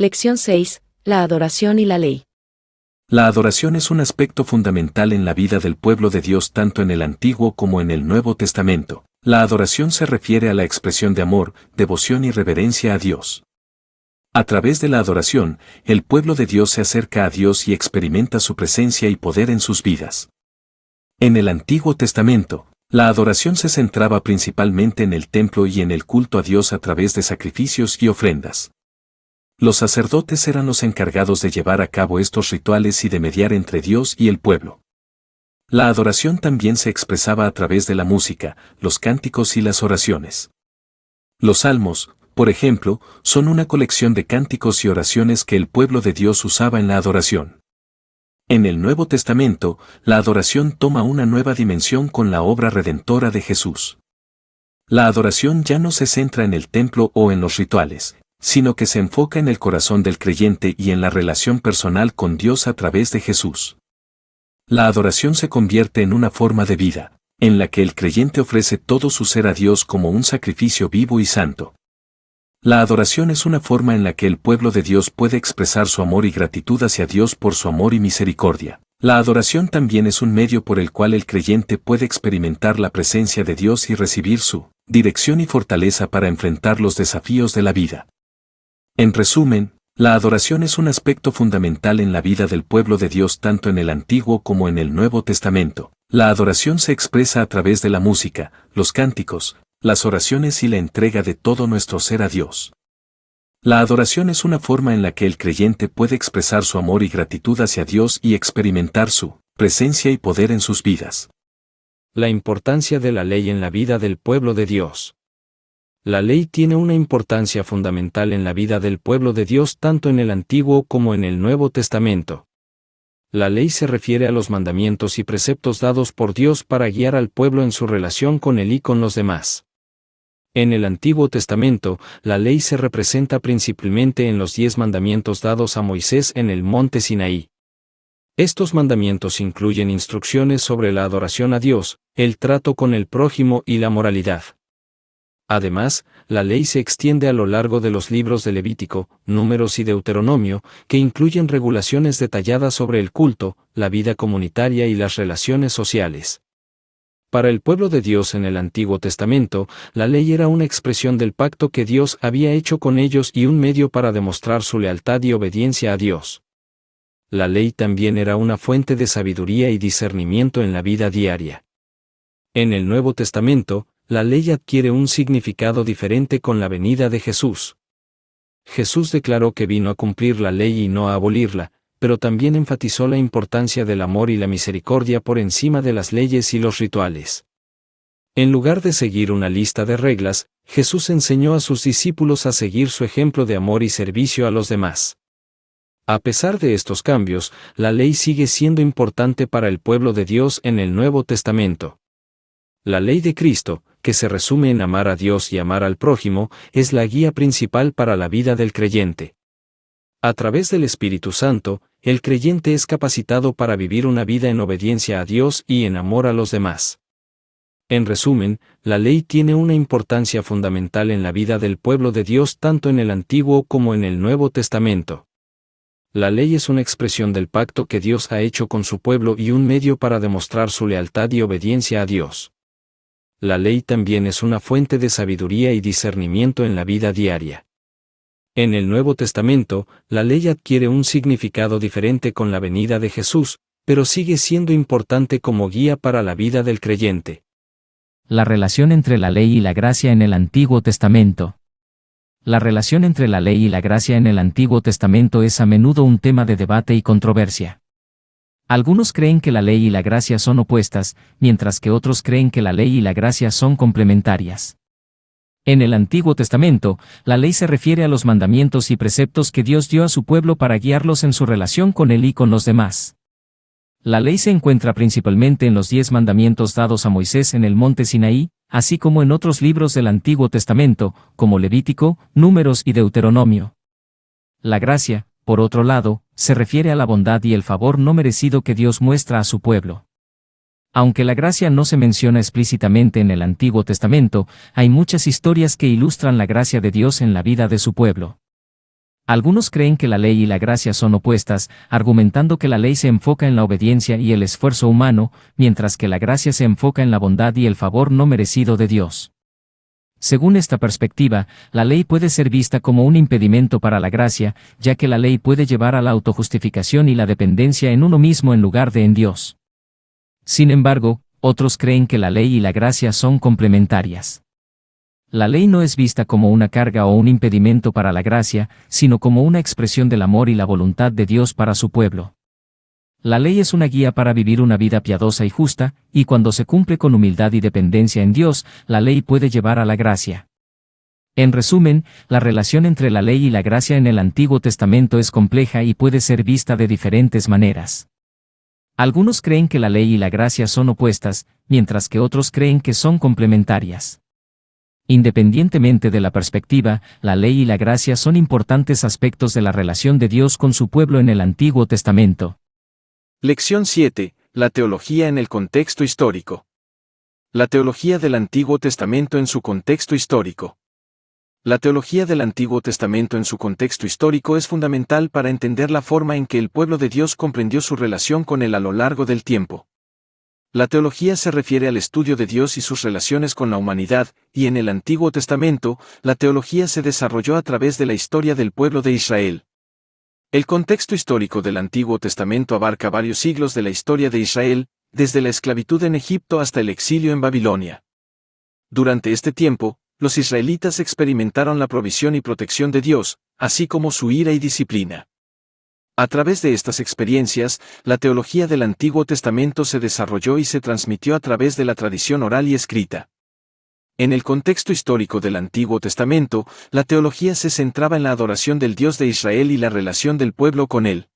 Lección 6. La adoración y la ley. La adoración es un aspecto fundamental en la vida del pueblo de Dios tanto en el Antiguo como en el Nuevo Testamento. La adoración se refiere a la expresión de amor, devoción y reverencia a Dios. A través de la adoración, el pueblo de Dios se acerca a Dios y experimenta su presencia y poder en sus vidas. En el Antiguo Testamento, la adoración se centraba principalmente en el templo y en el culto a Dios a través de sacrificios y ofrendas. Los sacerdotes eran los encargados de llevar a cabo estos rituales y de mediar entre Dios y el pueblo. La adoración también se expresaba a través de la música, los cánticos y las oraciones. Los salmos, por ejemplo, son una colección de cánticos y oraciones que el pueblo de Dios usaba en la adoración. En el Nuevo Testamento, la adoración toma una nueva dimensión con la obra redentora de Jesús. La adoración ya no se centra en el templo o en los rituales, sino que se enfoca en el corazón del creyente y en la relación personal con Dios a través de Jesús. La adoración se convierte en una forma de vida, en la que el creyente ofrece todo su ser a Dios como un sacrificio vivo y santo. La adoración es una forma en la que el pueblo de Dios puede expresar su amor y gratitud hacia Dios por su amor y misericordia. La adoración también es un medio por el cual el creyente puede experimentar la presencia de Dios y recibir su dirección y fortaleza para enfrentar los desafíos de la vida. En resumen, la adoración es un aspecto fundamental en la vida del pueblo de Dios tanto en el Antiguo como en el Nuevo Testamento. La adoración se expresa a través de la música, los cánticos, las oraciones y la entrega de todo nuestro ser a Dios. La adoración es una forma en la que el creyente puede expresar su amor y gratitud hacia Dios y experimentar su presencia y poder en sus vidas. La importancia de la ley en la vida del pueblo de Dios. La ley tiene una importancia fundamental en la vida del pueblo de Dios tanto en el Antiguo como en el Nuevo Testamento. La ley se refiere a los mandamientos y preceptos dados por Dios para guiar al pueblo en su relación con Él y con los demás. En el Antiguo Testamento, la ley se representa principalmente en los 10 mandamientos dados a Moisés en el monte Sinaí. Estos mandamientos incluyen instrucciones sobre la adoración a Dios, el trato con el prójimo y la moralidad. Además, la ley se extiende a lo largo de los libros de Levítico, Números y Deuteronomio, que incluyen regulaciones detalladas sobre el culto, la vida comunitaria y las relaciones sociales. Para el pueblo de Dios en el Antiguo Testamento, la ley era una expresión del pacto que Dios había hecho con ellos y un medio para demostrar su lealtad y obediencia a Dios. La ley también era una fuente de sabiduría y discernimiento en la vida diaria. En el Nuevo Testamento, la ley adquiere un significado diferente con la venida de Jesús. Jesús declaró que vino a cumplir la ley y no a abolirla, pero también enfatizó la importancia del amor y la misericordia por encima de las leyes y los rituales. En lugar de seguir una lista de reglas, Jesús enseñó a sus discípulos a seguir su ejemplo de amor y servicio a los demás. A pesar de estos cambios, la ley sigue siendo importante para el pueblo de Dios en el Nuevo Testamento. La ley de Cristo, que se resume en amar a Dios y amar al prójimo, es la guía principal para la vida del creyente. A través del Espíritu Santo, el creyente es capacitado para vivir una vida en obediencia a Dios y en amor a los demás. En resumen, la ley tiene una importancia fundamental en la vida del pueblo de Dios tanto en el Antiguo como en el Nuevo Testamento. La ley es una expresión del pacto que Dios ha hecho con su pueblo y un medio para demostrar su lealtad y obediencia a Dios. La ley también es una fuente de sabiduría y discernimiento en la vida diaria. En el Nuevo Testamento, la ley adquiere un significado diferente con la venida de Jesús, pero sigue siendo importante como guía para la vida del creyente. La relación entre la ley y la gracia en el Antiguo Testamento. La relación entre la ley y la gracia en el Antiguo Testamento es a menudo un tema de debate y controversia. Algunos creen que la ley y la gracia son opuestas, mientras que otros creen que la ley y la gracia son complementarias. En el Antiguo Testamento, la ley se refiere a los mandamientos y preceptos que Dios dio a su pueblo para guiarlos en su relación con Él y con los demás. La ley se encuentra principalmente en los 10 mandamientos dados a Moisés en el monte Sinaí, así como en otros libros del Antiguo Testamento, como Levítico, Números y Deuteronomio. La gracia, por otro lado, se refiere a la bondad y el favor no merecido que Dios muestra a su pueblo. Aunque la gracia no se menciona explícitamente en el Antiguo Testamento, hay muchas historias que ilustran la gracia de Dios en la vida de su pueblo. Algunos creen que la ley y la gracia son opuestas, argumentando que la ley se enfoca en la obediencia y el esfuerzo humano, mientras que la gracia se enfoca en la bondad y el favor no merecido de Dios. Según esta perspectiva, la ley puede ser vista como un impedimento para la gracia, ya que la ley puede llevar a la autojustificación y la dependencia en uno mismo en lugar de en Dios. Sin embargo, otros creen que la ley y la gracia son complementarias. La ley no es vista como una carga o un impedimento para la gracia, sino como una expresión del amor y la voluntad de Dios para su pueblo. La ley es una guía para vivir una vida piadosa y justa, y cuando se cumple con humildad y dependencia en Dios, la ley puede llevar a la gracia. En resumen, la relación entre la ley y la gracia en el Antiguo Testamento es compleja y puede ser vista de diferentes maneras. Algunos creen que la ley y la gracia son opuestas, mientras que otros creen que son complementarias. Independientemente de la perspectiva, la ley y la gracia son importantes aspectos de la relación de Dios con su pueblo en el Antiguo Testamento. Lección 7. La teología en el contexto histórico. La teología del Antiguo Testamento en su contexto histórico. La teología del Antiguo Testamento en su contexto histórico es fundamental para entender la forma en que el pueblo de Dios comprendió su relación con él a lo largo del tiempo. La teología se refiere al estudio de Dios y sus relaciones con la humanidad, y en el Antiguo Testamento, la teología se desarrolló a través de la historia del pueblo de Israel. El contexto histórico del Antiguo Testamento abarca varios siglos de la historia de Israel, desde la esclavitud en Egipto hasta el exilio en Babilonia. Durante este tiempo, los israelitas experimentaron la provisión y protección de Dios, así como su ira y disciplina. A través de estas experiencias, la teología del Antiguo Testamento se desarrolló y se transmitió a través de la tradición oral y escrita. En el contexto histórico del Antiguo Testamento, la teología se centraba en la adoración del Dios de Israel y la relación del pueblo con él.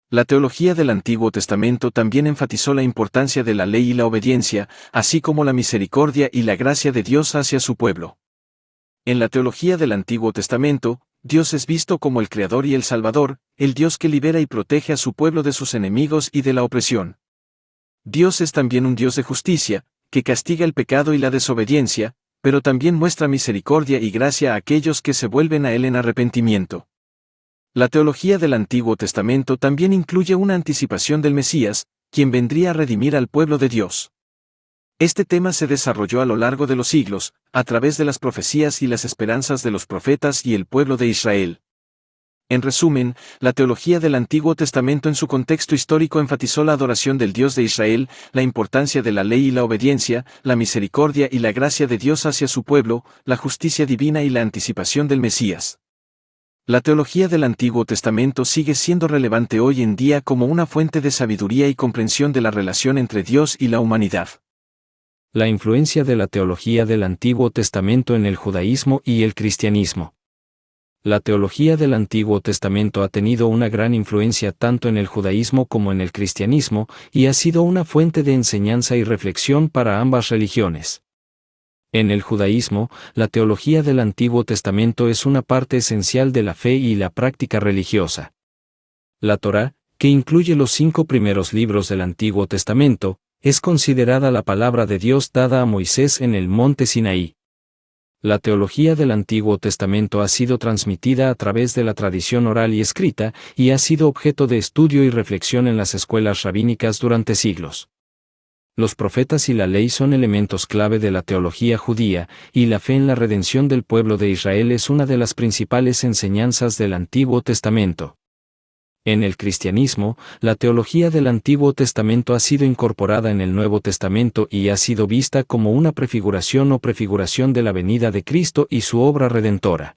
La teología del Antiguo Testamento también enfatizó la importancia de la ley y la obediencia, así como la misericordia y la gracia de Dios hacia su pueblo. En la teología del Antiguo Testamento, Dios es visto como el Creador y el Salvador, el Dios que libera y protege a su pueblo de sus enemigos y de la opresión. Dios es también un Dios de justicia, que castiga el pecado y la desobediencia, pero también muestra misericordia y gracia a aquellos que se vuelven a Él en arrepentimiento. La teología del Antiguo Testamento también incluye una anticipación del Mesías, quien vendría a redimir al pueblo de Dios. Este tema se desarrolló a lo largo de los siglos, a través de las profecías y las esperanzas de los profetas y el pueblo de Israel. En resumen, la teología del Antiguo Testamento en su contexto histórico enfatizó la adoración del Dios de Israel, la importancia de la ley y la obediencia, la misericordia y la gracia de Dios hacia su pueblo, la justicia divina y la anticipación del Mesías. La teología del Antiguo Testamento sigue siendo relevante hoy en día como una fuente de sabiduría y comprensión de la relación entre Dios y la humanidad. La influencia de la teología del Antiguo Testamento en el judaísmo y el cristianismo. La teología del Antiguo Testamento ha tenido una gran influencia tanto en el judaísmo como en el cristianismo, y ha sido una fuente de enseñanza y reflexión para ambas religiones. En el judaísmo, la teología del Antiguo Testamento es una parte esencial de la fe y la práctica religiosa. La Torá, que incluye los 5 primeros libros del Antiguo Testamento, es considerada la palabra de Dios dada a Moisés en el monte Sinaí. La teología del Antiguo Testamento ha sido transmitida a través de la tradición oral y escrita, y ha sido objeto de estudio y reflexión en las escuelas rabínicas durante siglos. Los profetas y la ley son elementos clave de la teología judía, y la fe en la redención del pueblo de Israel es una de las principales enseñanzas del Antiguo Testamento. En el cristianismo, la teología del Antiguo Testamento ha sido incorporada en el Nuevo Testamento y ha sido vista como una prefiguración o prefiguración de la venida de Cristo y su obra redentora.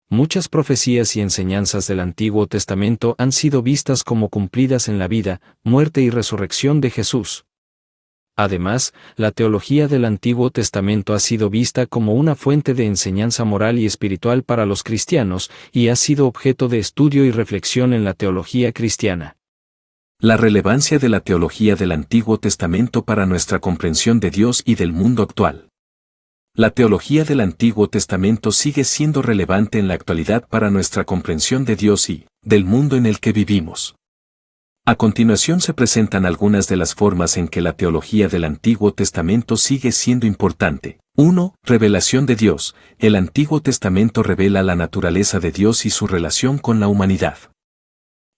Muchas profecías y enseñanzas del Antiguo Testamento han sido vistas como cumplidas en la vida, muerte y resurrección de Jesús. Además, la teología del Antiguo Testamento ha sido vista como una fuente de enseñanza moral y espiritual para los cristianos, y ha sido objeto de estudio y reflexión en la teología cristiana. La relevancia de la teología del Antiguo Testamento para nuestra comprensión de Dios y del mundo actual. La teología del Antiguo Testamento sigue siendo relevante en la actualidad para nuestra comprensión de Dios y del mundo en el que vivimos. A continuación se presentan algunas de las formas en que la teología del Antiguo Testamento sigue siendo importante. 1. Revelación de Dios. El Antiguo Testamento revela la naturaleza de Dios y su relación con la humanidad.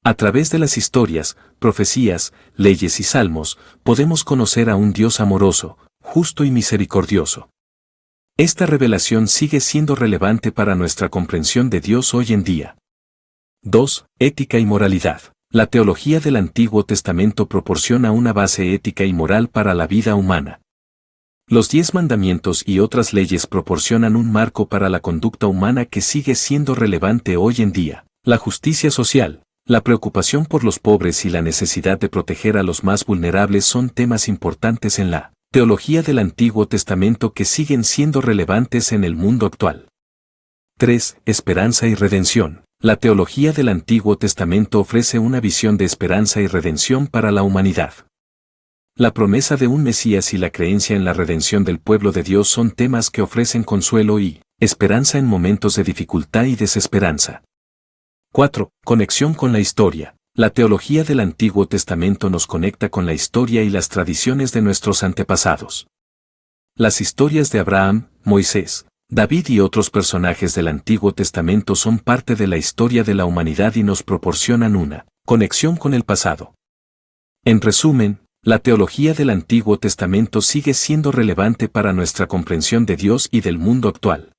A través de las historias, profecías, leyes y salmos, podemos conocer a un Dios amoroso, justo y misericordioso. Esta revelación sigue siendo relevante para nuestra comprensión de Dios hoy en día. 2. Ética y moralidad. La teología del Antiguo Testamento proporciona una base ética y moral para la vida humana. Los 10 mandamientos y otras leyes proporcionan un marco para la conducta humana que sigue siendo relevante hoy en día. La justicia social, la preocupación por los pobres y la necesidad de proteger a los más vulnerables son temas importantes en la teología del Antiguo Testamento que siguen siendo relevantes en el mundo actual. 3. Esperanza y redención. La teología del Antiguo Testamento ofrece una visión de esperanza y redención para la humanidad. La promesa de un Mesías y la creencia en la redención del pueblo de Dios son temas que ofrecen consuelo y esperanza en momentos de dificultad y desesperanza. 4. Conexión con la historia. La teología del Antiguo Testamento nos conecta con la historia y las tradiciones de nuestros antepasados. Las historias de Abraham, Moisés, David y otros personajes del Antiguo Testamento son parte de la historia de la humanidad y nos proporcionan una conexión con el pasado. En resumen, la teología del Antiguo Testamento sigue siendo relevante para nuestra comprensión de Dios y del mundo actual.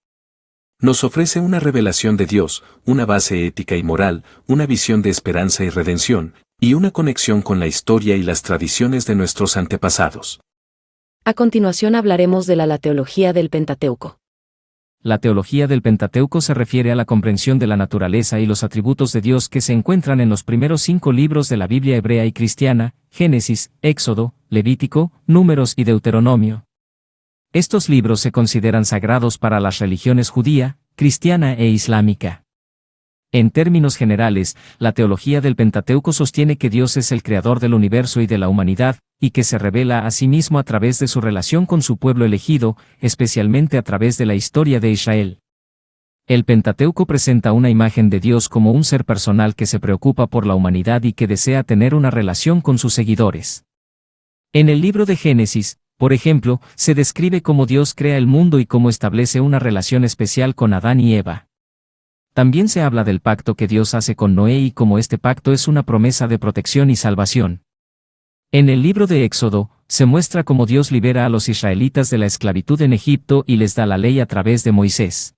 Nos ofrece una revelación de Dios, una base ética y moral, una visión de esperanza y redención, y una conexión con la historia y las tradiciones de nuestros antepasados. A continuación hablaremos de la teología del Pentateuco. La teología del Pentateuco se refiere a la comprensión de la naturaleza y los atributos de Dios que se encuentran en los primeros 5 libros de la Biblia hebrea y cristiana, Génesis, Éxodo, Levítico, Números y Deuteronomio. Estos libros se consideran sagrados para las religiones judía, cristiana e islámica. En términos generales, la teología del Pentateuco sostiene que Dios es el creador del universo y de la humanidad, y que se revela a sí mismo a través de su relación con su pueblo elegido, especialmente a través de la historia de Israel. El Pentateuco presenta una imagen de Dios como un ser personal que se preocupa por la humanidad y que desea tener una relación con sus seguidores. En el libro de Génesis, por ejemplo, se describe cómo Dios crea el mundo y cómo establece una relación especial con Adán y Eva. También se habla del pacto que Dios hace con Noé y cómo este pacto es una promesa de protección y salvación. En el libro de Éxodo, se muestra cómo Dios libera a los israelitas de la esclavitud en Egipto y les da la ley a través de Moisés.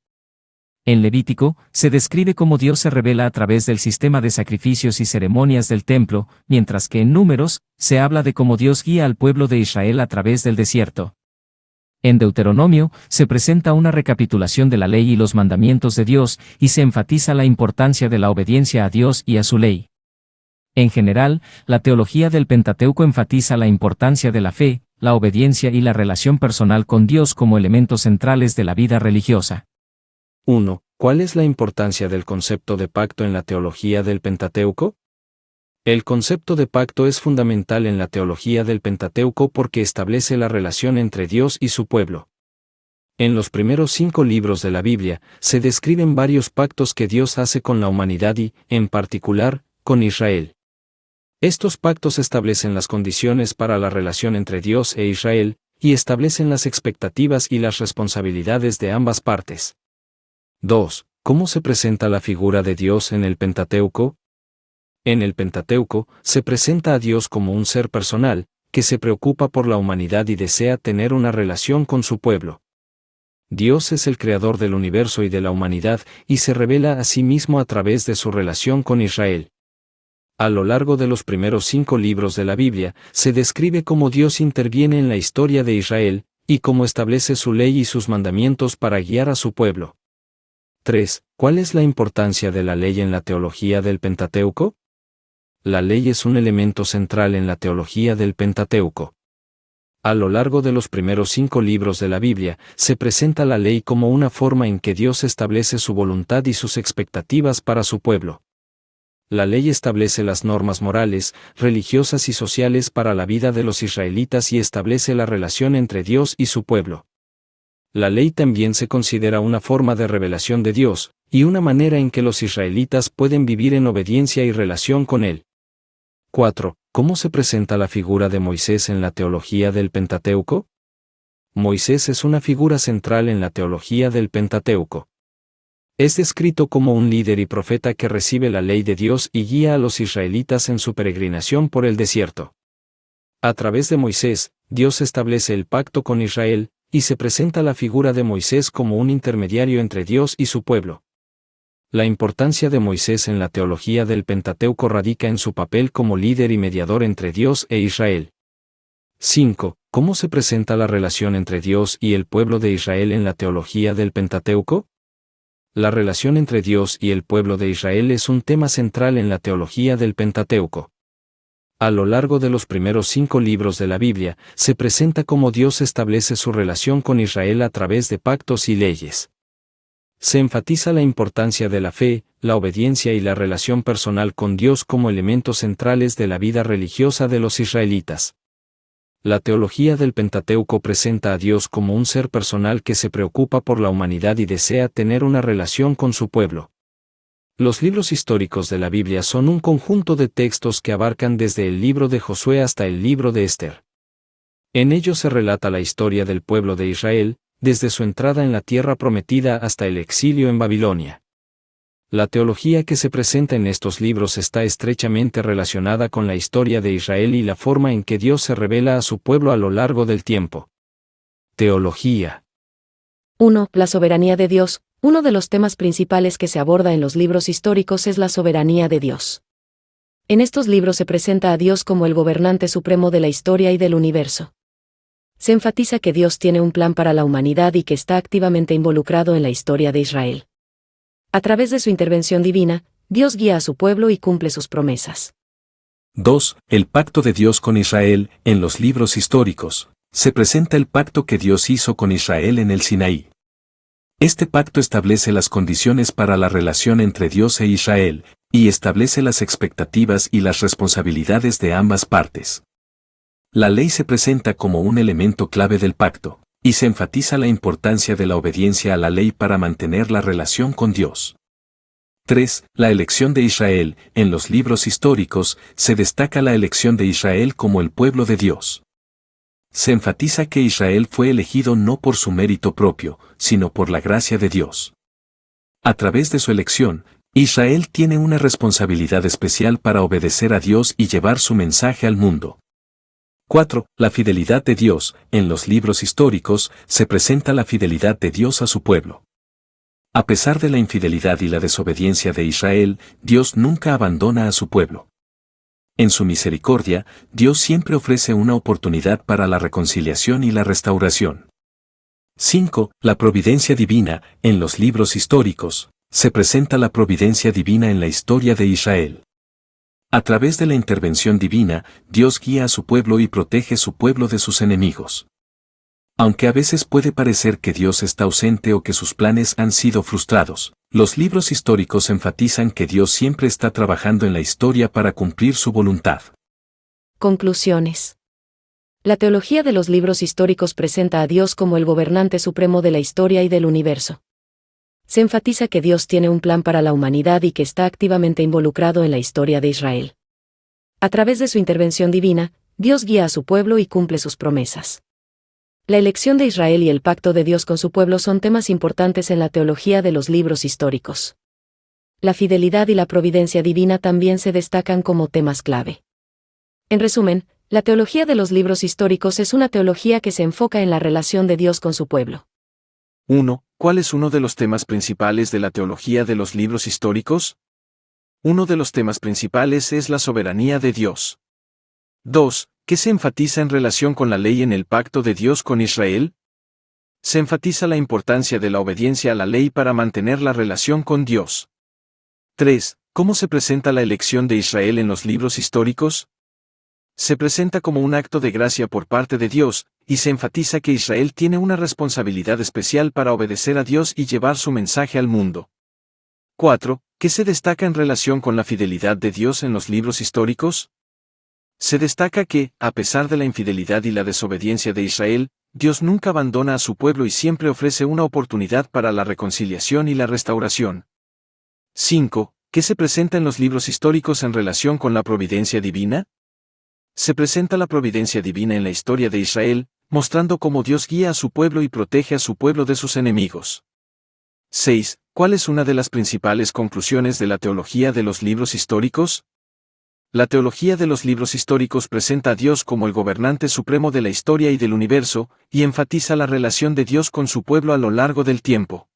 En Levítico, se describe cómo Dios se revela a través del sistema de sacrificios y ceremonias del templo, mientras que en Números, se habla de cómo Dios guía al pueblo de Israel a través del desierto. En Deuteronomio, se presenta una recapitulación de la ley y los mandamientos de Dios, y se enfatiza la importancia de la obediencia a Dios y a su ley. En general, la teología del Pentateuco enfatiza la importancia de la fe, la obediencia y la relación personal con Dios como elementos centrales de la vida religiosa. 1. ¿Cuál es la importancia del concepto de pacto en la teología del Pentateuco? El concepto de pacto es fundamental en la teología del Pentateuco porque establece la relación entre Dios y su pueblo. En los primeros 5 libros de la Biblia, se describen varios pactos que Dios hace con la humanidad y, en particular, con Israel. Estos pactos establecen las condiciones para la relación entre Dios e Israel, y establecen las expectativas y las responsabilidades de ambas partes. 2. ¿Cómo se presenta la figura de Dios en el Pentateuco? En el Pentateuco, se presenta a Dios como un ser personal, que se preocupa por la humanidad y desea tener una relación con su pueblo. Dios es el creador del universo y de la humanidad, y se revela a sí mismo a través de su relación con Israel. A lo largo de los primeros 5 libros de la Biblia, se describe cómo Dios interviene en la historia de Israel, y cómo establece su ley y sus mandamientos para guiar a su pueblo. 3. ¿Cuál es la importancia de la ley en la teología del Pentateuco? La ley es un elemento central en la teología del Pentateuco. A lo largo de los primeros 5 libros de la Biblia, se presenta la ley como una forma en que Dios establece su voluntad y sus expectativas para su pueblo. La ley establece las normas morales, religiosas y sociales para la vida de los israelitas y establece la relación entre Dios y su pueblo. La ley también se considera una forma de revelación de Dios, y una manera en que los israelitas pueden vivir en obediencia y relación con Él. 4. ¿Cómo se presenta la figura de Moisés en la teología del Pentateuco? Moisés es una figura central en la teología del Pentateuco. Es descrito como un líder y profeta que recibe la ley de Dios y guía a los israelitas en su peregrinación por el desierto. A través de Moisés, Dios establece el pacto con Israel, y se presenta la figura de Moisés como un intermediario entre Dios y su pueblo. La importancia de Moisés en la teología del Pentateuco radica en su papel como líder y mediador entre Dios e Israel. 5. ¿Cómo se presenta la relación entre Dios y el pueblo de Israel en la teología del Pentateuco? La relación entre Dios y el pueblo de Israel es un tema central en la teología del Pentateuco. A lo largo de los primeros 5 libros de la Biblia, se presenta cómo Dios establece su relación con Israel a través de pactos y leyes. Se enfatiza la importancia de la fe, la obediencia y la relación personal con Dios como elementos centrales de la vida religiosa de los israelitas. La teología del Pentateuco presenta a Dios como un ser personal que se preocupa por la humanidad y desea tener una relación con su pueblo. Los libros históricos de la Biblia son un conjunto de textos que abarcan desde el libro de Josué hasta el libro de Esther. En ellos se relata la historia del pueblo de Israel, desde su entrada en la tierra prometida hasta el exilio en Babilonia. La teología que se presenta en estos libros está estrechamente relacionada con la historia de Israel y la forma en que Dios se revela a su pueblo a lo largo del tiempo. Teología. 1. La soberanía de Dios. Uno de los temas principales que se aborda en los libros históricos es la soberanía de Dios. En estos libros se presenta a Dios como el gobernante supremo de la historia y del universo. Se enfatiza que Dios tiene un plan para la humanidad y que está activamente involucrado en la historia de Israel. A través de su intervención divina, Dios guía a su pueblo y cumple sus promesas. 2. El pacto de Dios con Israel. En los libros históricos, se presenta el pacto que Dios hizo con Israel en el Sinaí. Este pacto establece las condiciones para la relación entre Dios e Israel, y establece las expectativas y las responsabilidades de ambas partes. La ley se presenta como un elemento clave del pacto, y se enfatiza la importancia de la obediencia a la ley para mantener la relación con Dios. 3. La elección de Israel. En los libros históricos, se destaca la elección de Israel como el pueblo de Dios. Se enfatiza que Israel fue elegido no por su mérito propio, sino por la gracia de Dios. A través de su elección, Israel tiene una responsabilidad especial para obedecer a Dios y llevar su mensaje al mundo. 4. La fidelidad de Dios. En los libros históricos, se presenta la fidelidad de Dios a su pueblo. A pesar de la infidelidad y la desobediencia de Israel, Dios nunca abandona a su pueblo. En su misericordia, Dios siempre ofrece una oportunidad para la reconciliación y la restauración. 5. La providencia divina. En los libros históricos, se presenta la providencia divina en la historia de Israel. A través de la intervención divina, Dios guía a su pueblo y protege su pueblo de sus enemigos. Aunque a veces puede parecer que Dios está ausente o que sus planes han sido frustrados, los libros históricos enfatizan que Dios siempre está trabajando en la historia para cumplir su voluntad. Conclusiones. La teología de los libros históricos presenta a Dios como el gobernante supremo de la historia y del universo. Se enfatiza que Dios tiene un plan para la humanidad y que está activamente involucrado en la historia de Israel. A través de su intervención divina, Dios guía a su pueblo y cumple sus promesas. La elección de Israel y el pacto de Dios con su pueblo son temas importantes en la teología de los libros históricos. La fidelidad y la providencia divina también se destacan como temas clave. En resumen, la teología de los libros históricos es una teología que se enfoca en la relación de Dios con su pueblo. 1. ¿Cuál es uno de los temas principales de la teología de los libros históricos? Uno de los temas principales es la soberanía de Dios. 2. ¿Qué se enfatiza en relación con la ley en el pacto de Dios con Israel? Se enfatiza la importancia de la obediencia a la ley para mantener la relación con Dios. 3. ¿Cómo se presenta la elección de Israel en los libros históricos? Se presenta como un acto de gracia por parte de Dios, y se enfatiza que Israel tiene una responsabilidad especial para obedecer a Dios y llevar su mensaje al mundo. 4. ¿Qué se destaca en relación con la fidelidad de Dios en los libros históricos? Se destaca que, a pesar de la infidelidad y la desobediencia de Israel, Dios nunca abandona a su pueblo y siempre ofrece una oportunidad para la reconciliación y la restauración. 5. ¿Qué se presenta en los libros históricos en relación con la providencia divina? Se presenta la providencia divina en la historia de Israel, mostrando cómo Dios guía a su pueblo y protege a su pueblo de sus enemigos. 6. ¿Cuál es una de las principales conclusiones de la teología de los libros históricos? La teología de los libros históricos presenta a Dios como el gobernante supremo de la historia y del universo, y enfatiza la relación de Dios con su pueblo a lo largo del tiempo.